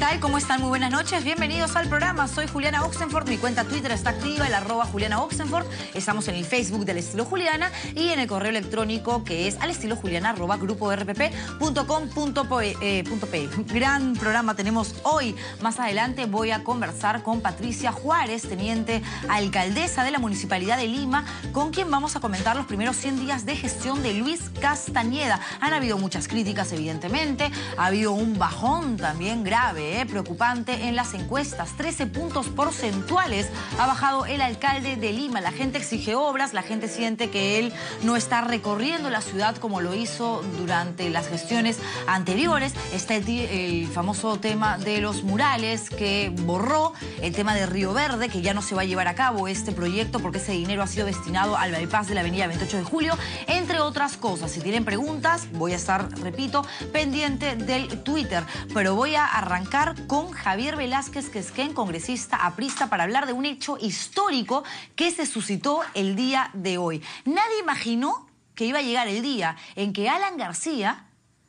tal? ¿Cómo están? Muy buenas noches. Bienvenidos al programa. Soy Juliana Oxenford. Mi cuenta Twitter está activa, el @Juliana Oxenford. Estamos en el Facebook del Estilo Juliana y en el correo electrónico que es alestilojuliana@gruporpp.com.pe. Gran programa tenemos hoy. Más adelante voy a conversar con Patricia Juárez, teniente alcaldesa de la Municipalidad de Lima, con quien vamos a comentar los primeros 100 días de gestión de Luis Castañeda. Han habido muchas críticas, evidentemente. Ha habido un bajón también grave, preocupante en las encuestas. 13 puntos porcentuales ha bajado el alcalde de Lima. La gente exige obras, la gente siente que él no está recorriendo la ciudad como lo hizo durante las gestiones anteriores. Está el famoso tema de los murales que borró, el tema de Río Verde, que ya no se va a llevar a cabo este proyecto porque ese dinero ha sido destinado al bypass de la avenida 28 de Julio, entre otras cosas. Si tienen preguntas, voy a estar, repito, pendiente del Twitter, pero voy a arrancar con Javier Velázquez Quesquén, congresista aprista, para hablar de un hecho histórico que se suscitó el día de hoy. Nadie imaginó que iba a llegar el día en que Alan García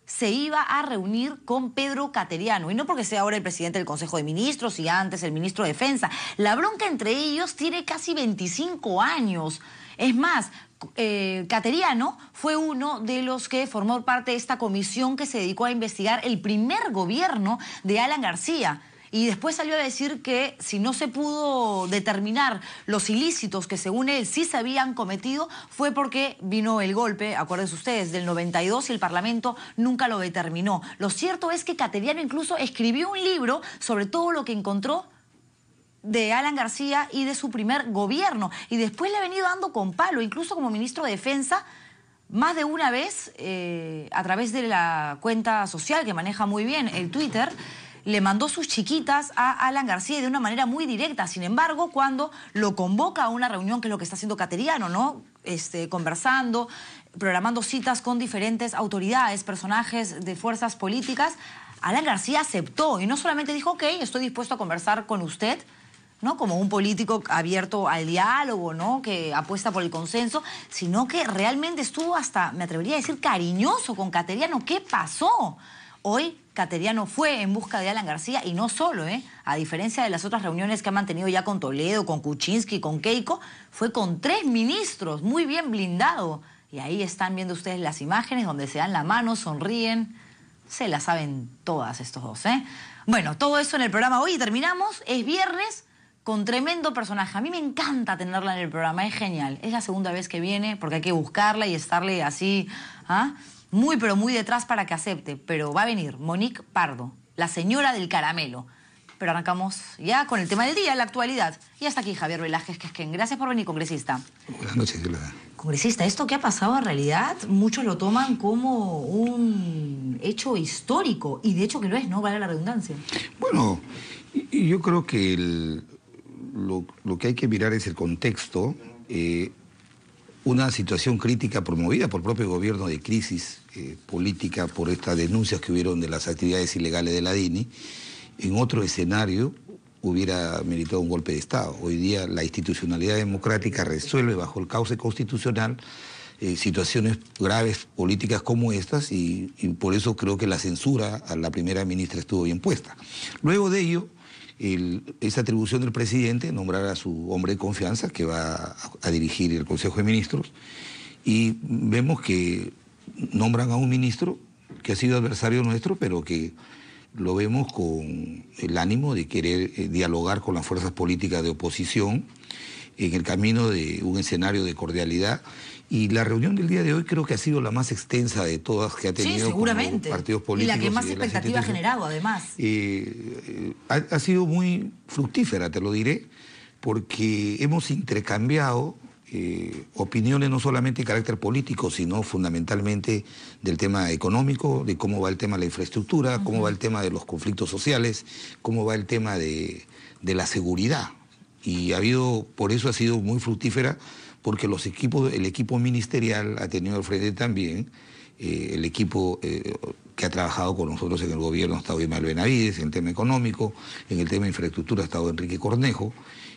se iba a reunir con Pedro Cateriano. Y no porque sea ahora el presidente del Consejo de Ministros y antes el ministro de Defensa. La bronca entre ellos tiene casi 25 años. Es más, Cateriano fue uno de los que formó parte de esta comisión que se dedicó a investigar el primer gobierno de Alan García. Y después salió a decir que si no se pudo determinar los ilícitos que según él sí se habían cometido, fue porque vino el golpe, acuérdense ustedes, del 92 y el Parlamento nunca lo determinó. Lo cierto es que Cateriano incluso escribió un libro sobre todo lo que encontró de Alan García y de su primer gobierno. Y después le ha venido dando con palo, incluso como ministro de Defensa, más de una vez, a través de la cuenta social que maneja muy bien, el Twitter, le mandó sus chiquitas a Alan García de una manera muy directa. Sin embargo, cuando lo convoca a una reunión, que es lo que está haciendo Cateriano, ¿no? Conversando, programando citas con diferentes autoridades, personajes de fuerzas políticas, Alan García aceptó y no solamente dijo, ok, estoy dispuesto a conversar con usted, ¿no? Como un político abierto al diálogo, ¿no? Que apuesta por el consenso, sino que realmente estuvo hasta, me atrevería a decir, cariñoso con Cateriano. ¿Qué pasó? Hoy Cateriano fue en busca de Alan García y no solo, a diferencia de las otras reuniones que ha mantenido ya con Toledo, con Kuczynski, con Keiko, fue con 3 ministros, muy bien blindado. Y ahí están viendo ustedes las imágenes donde se dan la mano, sonríen. Se la saben todas estos dos, Bueno, todo eso en el programa hoy y terminamos. Es viernes con tremendo personaje. A mí me encanta tenerla en el programa, es genial. Es la segunda vez que viene porque hay que buscarla y estarle así, muy pero muy detrás para que acepte. Pero va a venir Monique Pardo, la señora del caramelo. Pero arrancamos ya con el tema del día, la actualidad. Y hasta aquí Javier Velázquez Quesquén. Gracias por venir, congresista. Buenas noches, Yolanda. Congresista, esto que ha pasado en realidad, muchos lo toman como un hecho histórico. Y de hecho que lo es, ¿no? Vale la redundancia. Bueno, yo creo que lo que hay que mirar es el contexto. Una situación crítica promovida por el propio gobierno de crisis política por estas denuncias que hubieron de las actividades ilegales de la DINI. En otro escenario hubiera meritado un golpe de Estado. Hoy día la institucionalidad democrática resuelve bajo el cauce constitucional situaciones graves políticas como estas y por eso creo que la censura a la primera ministra estuvo bien puesta. Luego de ello, esa atribución del presidente, nombrar a su hombre de confianza que va a dirigir el Consejo de Ministros, y vemos que nombran a un ministro que ha sido adversario nuestro, pero que lo vemos con el ánimo de querer dialogar con las fuerzas políticas de oposición en el camino de un escenario de cordialidad. Y la reunión del día de hoy creo que ha sido la más extensa de todas que ha tenido con los partidos políticos. Y la que más expectativa ha generado, además. Ha sido muy fructífera, te lo diré, porque hemos intercambiado opiniones no solamente de carácter político, sino fundamentalmente del tema económico, de cómo va el tema de la infraestructura, cómo va el tema de los conflictos sociales, cómo va el tema de la seguridad. Y por eso ha sido muy fructífera, porque el equipo ministerial ha tenido al frente también, el equipo que ha trabajado con nosotros en el gobierno ha estado Ismael Benavides, en el tema económico, en el tema de infraestructura ha estado Enrique Cornejo,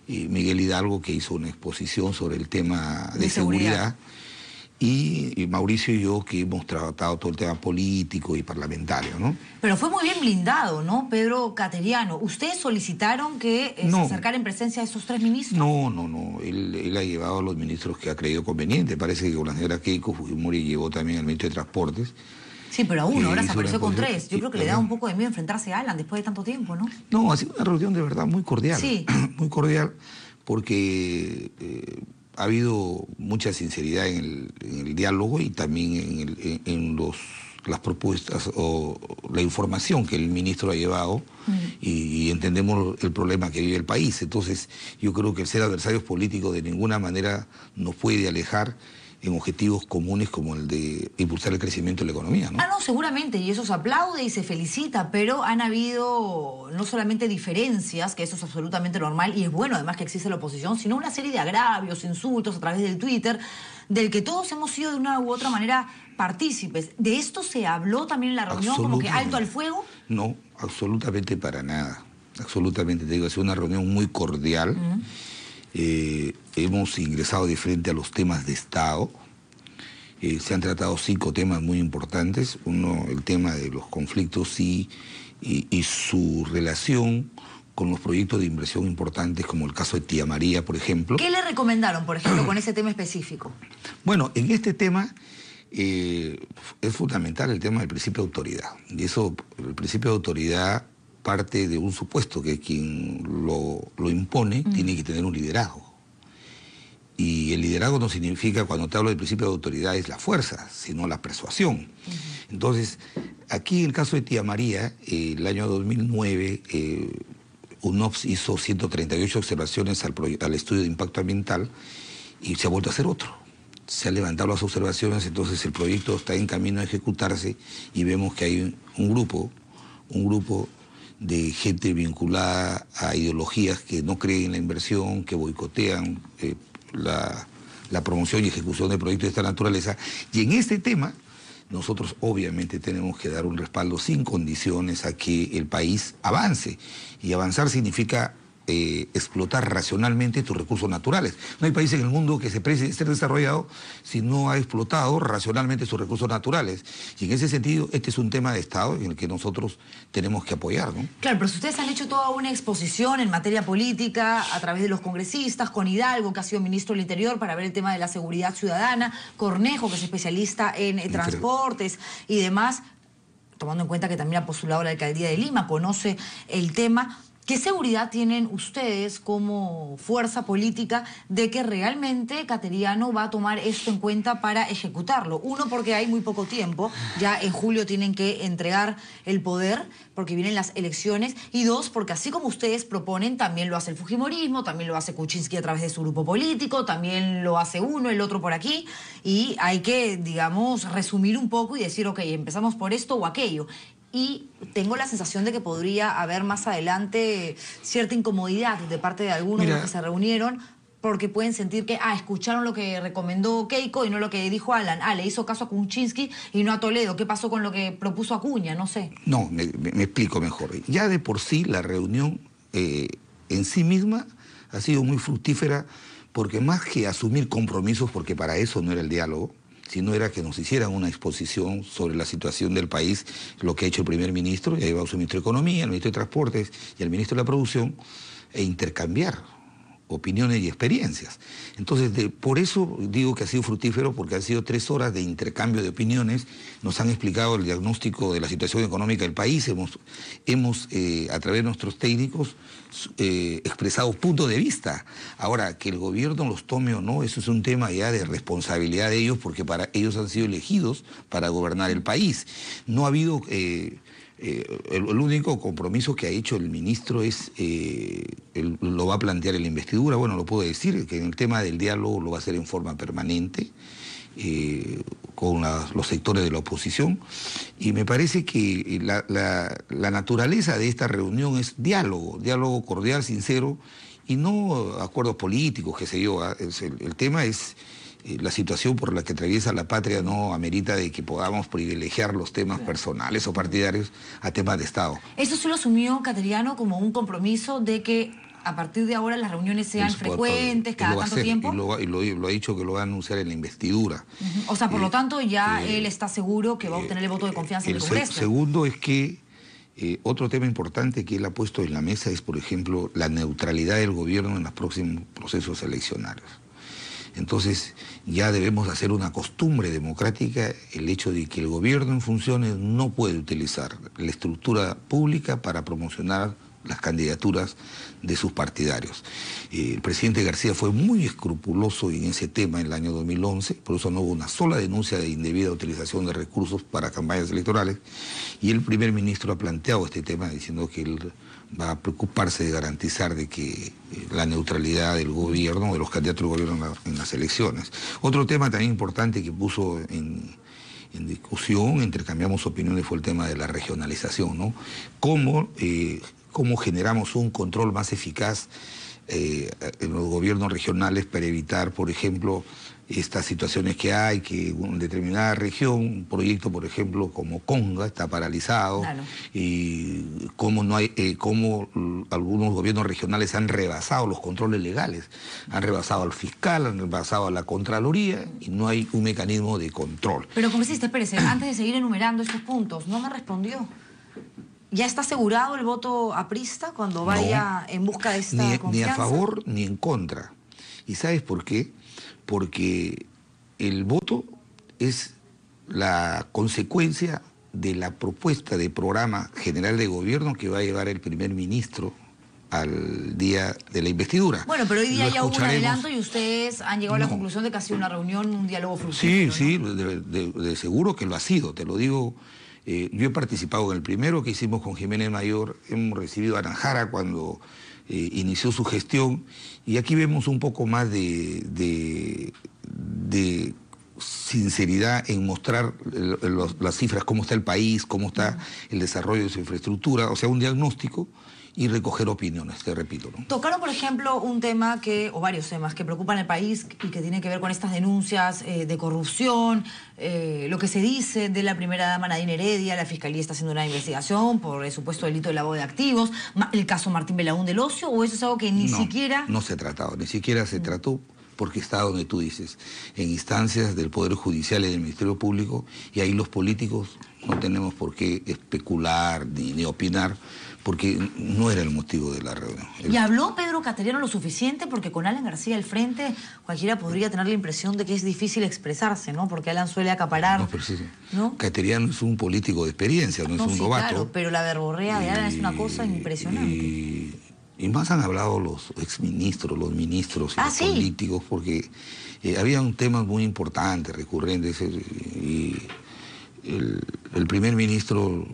y Miguel Hidalgo, que hizo una exposición sobre el tema de seguridad. y Mauricio y yo, que hemos tratado todo el tema político y parlamentario, ¿no? Pero fue muy bien blindado, ¿no, Pedro Cateriano? ¿Ustedes solicitaron que se acercara en presencia de esos 3 ministros? No. Él ha llevado a los ministros que ha creído conveniente. Parece que con la señora Keiko Fujimori llevó también al ministro de Transportes. Sí, pero a uno, ahora se apareció con 3. Yo creo que le da un poco de miedo enfrentarse a Alan después de tanto tiempo, ¿no? No, ha sido una reunión de verdad muy cordial. Sí. Muy cordial, porque ha habido mucha sinceridad en el diálogo y también en las propuestas o la información que el ministro ha llevado y entendemos el problema que vive el país. Entonces, yo creo que el ser adversarios políticos de ninguna manera nos puede alejar en objetivos comunes como el de impulsar el crecimiento de la economía, ¿no? No, seguramente, y eso se aplaude y se felicita, pero han habido no solamente diferencias, que eso es absolutamente normal, y es bueno además que existe la oposición, sino una serie de agravios, insultos a través del Twitter, del que todos hemos sido de una u otra manera partícipes. ¿De esto se habló también en la reunión, como que alto al fuego? No, absolutamente para nada. Absolutamente, te digo, ha sido una reunión muy cordial. Hemos ingresado de frente a los temas de Estado. Se han tratado 5 temas muy importantes. Uno, el tema de los conflictos y su relación con los proyectos de inversión importantes, como el caso de Tía María, por ejemplo. ¿Qué le recomendaron, por ejemplo, con ese tema específico? Bueno, en este tema es fundamental el tema del principio de autoridad. Y eso, el principio de autoridad parte de un supuesto que quien lo impone tiene que tener un liderazgo. Y el liderazgo no significa, cuando te hablo del principio de autoridad, es la fuerza, sino la persuasión. Entonces, aquí en el caso de Tía María, el año 2009, UNOPS hizo 138 observaciones al estudio de impacto ambiental y se ha vuelto a hacer otro. Se han levantado las observaciones, entonces el proyecto está en camino a ejecutarse y vemos que hay un grupo de gente vinculada a ideologías que no creen en la inversión, que boicotean la promoción y ejecución de proyectos de esta naturaleza. Y en este tema, nosotros obviamente tenemos que dar un respaldo sin condiciones a que el país avance. Y avanzar significa explotar racionalmente tus recursos naturales. No hay país en el mundo que se precie ser desarrollado si no ha explotado racionalmente sus recursos naturales. Y en ese sentido, este es un tema de Estado en el que nosotros tenemos que apoyar, ¿no? Claro, pero si ustedes han hecho toda una exposición en materia política a través de los congresistas, con Hidalgo, que ha sido ministro del Interior, para ver el tema de la seguridad ciudadana, Cornejo, que es especialista en transportes y demás, tomando en cuenta que también ha postulado a la alcaldía de Lima, conoce el tema. ¿Qué seguridad tienen ustedes como fuerza política de que realmente Cateriano va a tomar esto en cuenta para ejecutarlo? Uno, porque hay muy poco tiempo, ya en julio tienen que entregar el poder porque vienen las elecciones, y 2, porque así como ustedes proponen, también lo hace el fujimorismo, también lo hace Kuczynski a través de su grupo político, también lo hace uno, el otro por aquí, y hay que, digamos, resumir un poco y decir, ok, empezamos por esto o aquello. Y tengo la sensación de que podría haber más adelante cierta incomodidad de parte de algunos de los que se reunieron, porque pueden sentir que, escucharon lo que recomendó Keiko y no lo que dijo Alan. Le hizo caso a Kuczynski y no a Toledo. ¿Qué pasó con lo que propuso Acuña? No sé. No, me explico mejor. Ya de por sí la reunión en sí misma ha sido muy fructífera, porque más que asumir compromisos, porque para eso no era el diálogo, sino era que nos hicieran una exposición sobre la situación del país, lo que ha hecho el primer ministro, y ha llevado su ministro de Economía, el ministro de Transportes y el ministro de la Producción, e intercambiar opiniones y experiencias. Entonces, por eso digo que ha sido fructífero, porque han sido 3 horas de intercambio de opiniones, nos han explicado el diagnóstico de la situación económica del país, hemos a través de nuestros técnicos, expresado puntos de vista. Ahora, que el gobierno los tome o no, eso es un tema ya de responsabilidad de ellos, porque para ellos han sido elegidos para gobernar el país. No ha habido... el único compromiso que ha hecho el ministro es, lo va a plantear en la investidura, bueno, lo puedo decir, que en el tema del diálogo lo va a hacer en forma permanente, con los sectores de la oposición, y me parece que la naturaleza de esta reunión es diálogo cordial, sincero, y no acuerdos políticos, qué sé yo. El tema es... la situación por la que atraviesa la patria no amerita de que podamos privilegiar los temas personales o partidarios a temas de Estado. ¿Eso se lo asumió Cateriano como un compromiso de que a partir de ahora las reuniones sean frecuentes, cada tanto tiempo. Y lo ha dicho que lo va a anunciar en la investidura. O sea, por lo tanto, ya él está seguro que va a obtener el voto de confianza en el Congreso. Segundo es que otro tema importante que él ha puesto en la mesa es, por ejemplo, la neutralidad del gobierno en los próximos procesos eleccionarios. Entonces, ya debemos hacer una costumbre democrática el hecho de que el gobierno en funciones no puede utilizar la estructura pública para promocionar las candidaturas de sus partidarios. El presidente García fue muy escrupuloso en ese tema en el año 2011, por eso no hubo una sola denuncia de indebida utilización de recursos para campañas electorales, y el primer ministro ha planteado este tema diciendo que él va a preocuparse de garantizar de que la neutralidad del gobierno, de los candidatos del gobierno en las elecciones. Otro tema también importante que puso en discusión, intercambiamos opiniones, fue el tema de la regionalización, ¿no? Cómo generamos un control más eficaz en los gobiernos regionales para evitar, por ejemplo, estas situaciones que hay, que en determinada región, un proyecto, por ejemplo, como Conga, está paralizado, claro. Y cómo algunos gobiernos regionales han rebasado los controles legales, han rebasado al fiscal, han rebasado a la Contraloría, y no hay un mecanismo de control. Pero, congresista, espérese, antes de seguir enumerando estos puntos, no me respondió. ¿Ya está asegurado el voto aprista cuando vaya en busca de esta confianza? Ni a favor ni en contra. ¿Y sabes por qué? Porque el voto es la consecuencia de la propuesta de programa general de gobierno que va a llevar el primer ministro al día de la investidura. Bueno, pero hoy día ya hubo un adelanto y ustedes han llegado a la conclusión de que ha sido una reunión, un diálogo fructífero. Sí, ¿no? de seguro que lo ha sido, te lo digo. Yo he participado en el primero que hicimos con Jiménez Mayor, hemos recibido a Nájara cuando inició su gestión, y aquí vemos un poco más de sinceridad en mostrar las cifras, cómo está el país, cómo está el desarrollo de su infraestructura, o sea, un diagnóstico y recoger opiniones, te repito, ¿no? Tocaron, por ejemplo, un tema o varios temas que preocupan al país y que tienen que ver con estas denuncias de corrupción, lo que se dice de la primera dama Nadine Heredia. La Fiscalía está haciendo una investigación por el supuesto delito de lavado de activos, el caso Martín Belaún del Ocio, ¿o eso es algo que ni siquiera...? No se ha tratado, ni siquiera se trató, porque está donde tú dices, en instancias del Poder Judicial y del Ministerio Público, y ahí los políticos no tenemos por qué especular ni opinar, porque no era el motivo de la reunión. ¿Y habló Pedro Cateriano lo suficiente? Porque con Alan García al frente, cualquiera podría tener la impresión de que es difícil expresarse, ¿no? Porque Alan suele acaparar... No, pero sí. ¿No? Cateriano es un político de experiencia, no es un novato. Claro, pero la verborrea de Alan es una cosa impresionante. Y más han hablado los exministros, los ministros y los políticos, porque habían temas muy importantes, recurrentes, y el primer ministro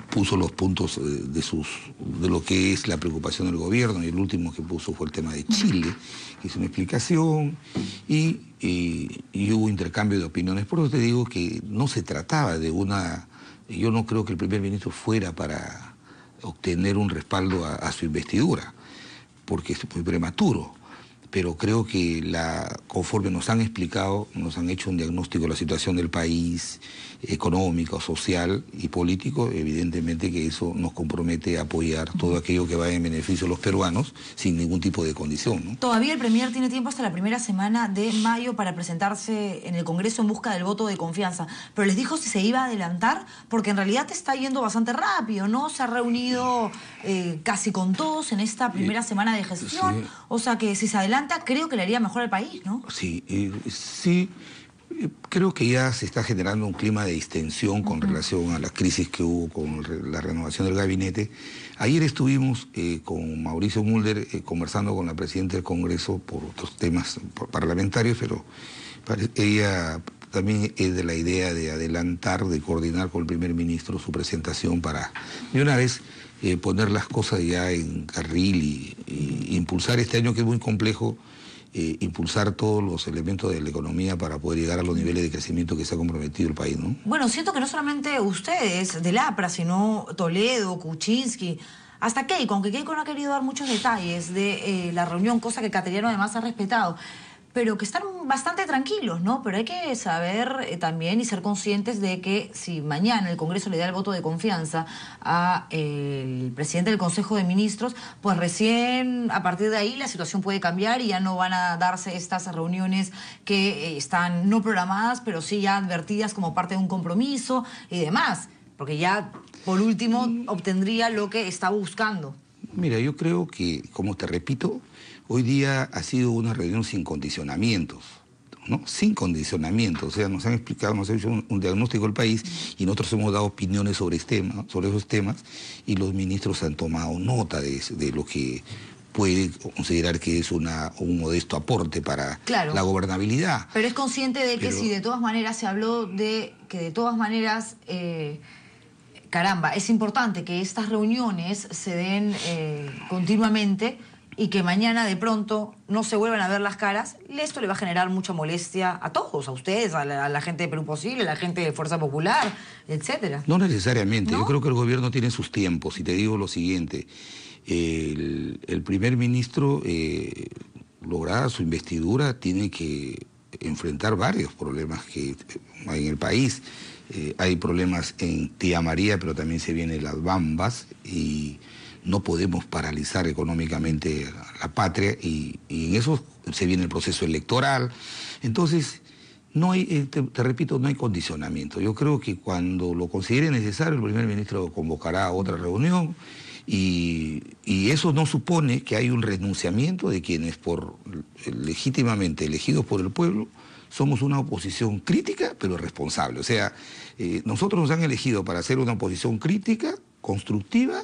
puso los puntos de lo que es la preocupación del gobierno, y el último que puso fue el tema de Chile, que hizo una explicación, y hubo intercambio de opiniones. Por eso te digo que no se trataba de una... Yo no creo que el primer ministro fuera para obtener un respaldo a su investidura, porque es muy prematuro. Pero creo que conforme nos han explicado, nos han hecho un diagnóstico de la situación del país, económico, social y político, evidentemente que eso nos compromete a apoyar todo aquello que vaya en beneficio de los peruanos sin ningún tipo de condición, ¿no? Todavía el Premier tiene tiempo hasta la primera semana de mayo para presentarse en el Congreso en busca del voto de confianza, pero les dijo si se iba a adelantar, porque en realidad está yendo bastante rápido, ¿no? Se ha reunido casi con todos en esta primera semana de gestión, sí. O sea que si se adelanta, creo que le haría mejor al país, ¿no? Sí, sí. Creo que ya se está generando un clima de distensión con relación a la crisis que hubo con la renovación del gabinete. Ayer estuvimos con Mauricio Mulder conversando con la presidenta del Congreso por otros temas parlamentarios, pero ella también es de la idea de adelantar, de coordinar con el primer ministro su presentación para de una vez poner las cosas ya en carril y impulsar este año que es muy complejo. Impulsar todos los elementos de la economía para poder llegar a los niveles de crecimiento que se ha comprometido el país, ¿no? Bueno, siento que no solamente ustedes del APRA, sino Toledo, Kuczynski, hasta Keiko, aunque Keiko no ha querido dar muchos detalles de la reunión, cosa que Cateriano además ha respetado. pero que están bastante tranquilos, ¿no? Pero hay que saber también y ser conscientes de que si mañana el Congreso le da el voto de confianza al presidente del Consejo de Ministros, pues recién a partir de ahí la situación puede cambiar y ya no van a darse estas reuniones que están no programadas, pero sí ya advertidas como parte de un compromiso y demás, porque ya por último obtendría lo que está buscando. Mira, yo creo que, como te repito, hoy día ha sido una reunión sin condicionamientos, ¿no? Sin condicionamientos. O sea, nos han explicado, nos han hecho un diagnóstico del país y nosotros hemos dado opiniones sobre esos temas y los ministros han tomado nota de lo que puede considerar que es un modesto aporte para la gobernabilidad. Pero es consciente de que si de todas maneras se habló de que de todas maneras... caramba, es importante que estas reuniones se den continuamente y que mañana de pronto no se vuelvan a ver las caras, esto le va a generar mucha molestia a todos, a ustedes, a la gente de Perú Posible, a la gente de Fuerza Popular, etcétera. No necesariamente, ¿No? Yo creo que el gobierno tiene sus tiempos y te digo lo siguiente, el primer ministro, lograda su investidura, tiene que enfrentar varios problemas que hay en el país. Hay problemas en Tía María, pero también se vienen las Bambas y no podemos paralizar económicamente la patria y en eso se viene el proceso electoral. Entonces, no hay, te repito, no hay condicionamiento. Yo creo que cuando lo considere necesario, el primer ministro convocará a otra reunión y eso no supone que hay un renunciamiento de quienes legítimamente elegidos por el pueblo somos una oposición crítica, pero responsable. O sea, nosotros nos han elegido para hacer una oposición crítica, constructiva,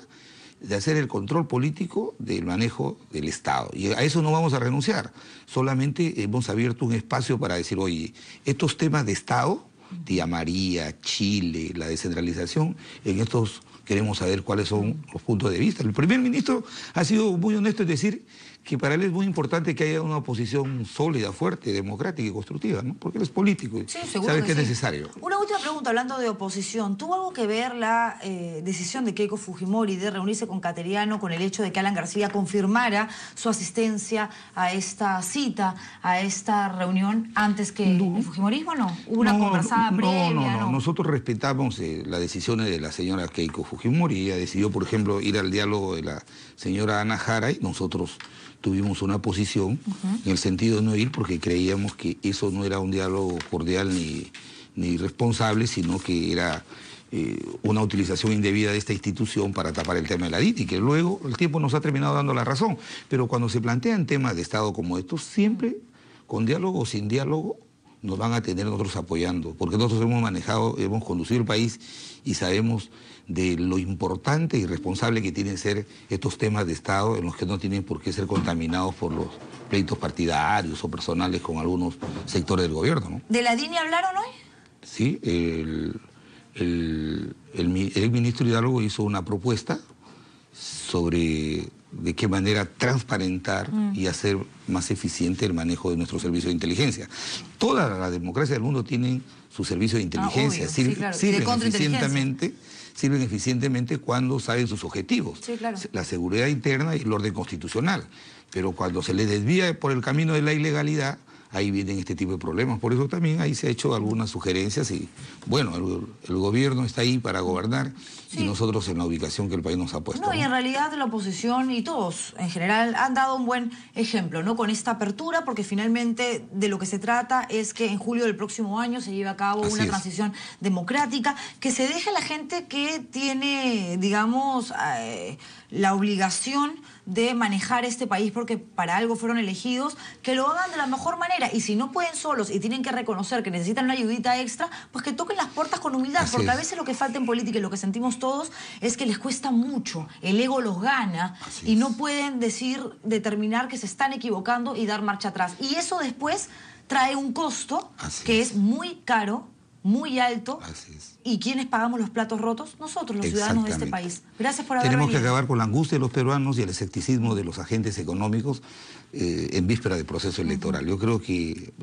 de hacer el control político del manejo del Estado. Y a eso no vamos a renunciar. Solamente hemos abierto un espacio para decir, oye, estos temas de Estado, Tía María, Chile, la descentralización, en estos queremos saber cuáles son los puntos de vista. El primer ministro ha sido muy honesto en decir que para él es muy importante que haya una oposición sólida, fuerte, democrática y constructiva, ¿no? Porque él es político y sabe que es necesario. Una última pregunta, hablando de oposición. ¿Tuvo algo que ver la decisión de Keiko Fujimori de reunirse con Cateriano con el hecho de que Alan García confirmara su asistencia a esta cita, a esta reunión, antes que el Fujimorismo? ¿No? ¿Hubo una conversada previa? No. Nosotros respetamos las decisiones de la señora Keiko Fujimori. Ella decidió, por ejemplo, ir al diálogo de la señora Ana Jara y nosotros tuvimos una posición en el sentido de no ir porque creíamos que eso no era un diálogo cordial ni responsable, sino que era una utilización indebida de esta institución para tapar el tema de la DIT y que luego el tiempo nos ha terminado dando la razón. Pero cuando se plantean temas de Estado como estos, siempre con diálogo o sin diálogo nos van a tener nosotros apoyando, porque nosotros hemos conducido el país y sabemos de lo importante y responsable que tienen que ser estos temas de Estado en los que no tienen por qué ser contaminados por los pleitos partidarios o personales con algunos sectores del gobierno, ¿no? ¿De la DINI hablaron hoy? Sí, el ministro Hidalgo hizo una propuesta sobre de qué manera transparentar y hacer más eficiente el manejo de nuestro servicio de inteligencia. Toda la democracia del mundo tiene su servicio de inteligencia, sirven eficientemente cuando saben sus objetivos, la seguridad interna y el orden constitucional, pero cuando se les desvía por el camino de la ilegalidad, ahí vienen este tipo de problemas. Por eso también ahí se ha hecho algunas sugerencias y, bueno, el gobierno está ahí para gobernar y nosotros en la ubicación que el país nos ha puesto. No, y en realidad la oposición y todos en general han dado un buen ejemplo, ¿no? Con esta apertura, porque finalmente de lo que se trata es que en julio del próximo año se lleve a cabo una transición democrática, que se deje a la gente que tiene, digamos, la obligación de manejar este país porque para algo fueron elegidos, que lo hagan de la mejor manera. Y si no pueden solos y tienen que reconocer que necesitan una ayudita extra, pues que toquen las puertas con humildad. Porque a veces lo que falta en política y lo que sentimos todos es que les cuesta mucho. El ego los gana y no pueden determinar que se están equivocando y dar marcha atrás. Y eso después trae un costo que es muy caro, muy alto. ¿Y quiénes pagamos los platos rotos? Nosotros, los ciudadanos de este país. Gracias por haber venido. Tenemos que acabar con la angustia de los peruanos y el escepticismo de los agentes económicos en víspera del proceso electoral. Yo creo que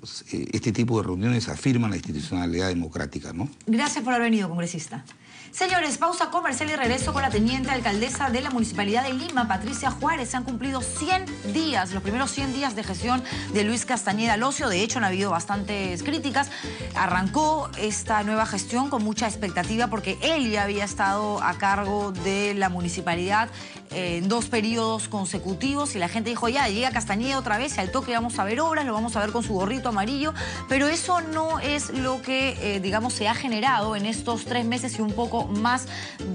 este tipo de reuniones afirman la institucionalidad democrática, ¿no? Gracias por haber venido, congresista. Señores, pausa comercial y regreso con la teniente alcaldesa de la Municipalidad de Lima, Patricia Juárez. Se han cumplido 100 días, los primeros 100 días de gestión de Luis Castañeda Locio. De hecho, han habido bastantes críticas. Arrancó esta nueva gestión con mucha expectativa porque él ya había estado a cargo de la municipalidad en 2 periodos consecutivos y la gente dijo, ya, llega Castañeda otra vez y al toque vamos a ver obras, lo vamos a ver con su gorrito amarillo, pero eso no es lo que, digamos, se ha generado en estos 3 meses y un poco más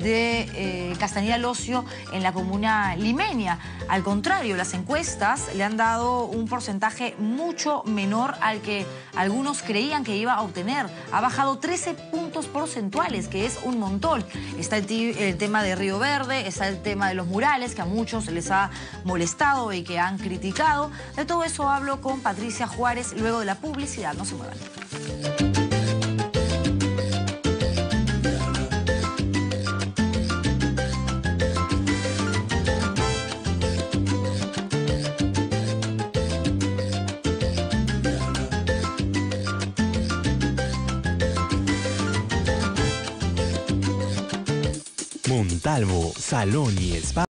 de Castañeda Locio en la comuna limeña. Al contrario, las encuestas le han dado un porcentaje mucho menor al que algunos creían que iba a obtener. Ha bajado 13 puntos porcentuales, que es un montón. Está el tema de Río Verde, está el tema de los murales, que a muchos les ha molestado y que han criticado. De todo eso hablo con Patricia Juárez luego de la publicidad. No se muevan. Montalvo, salón y spa.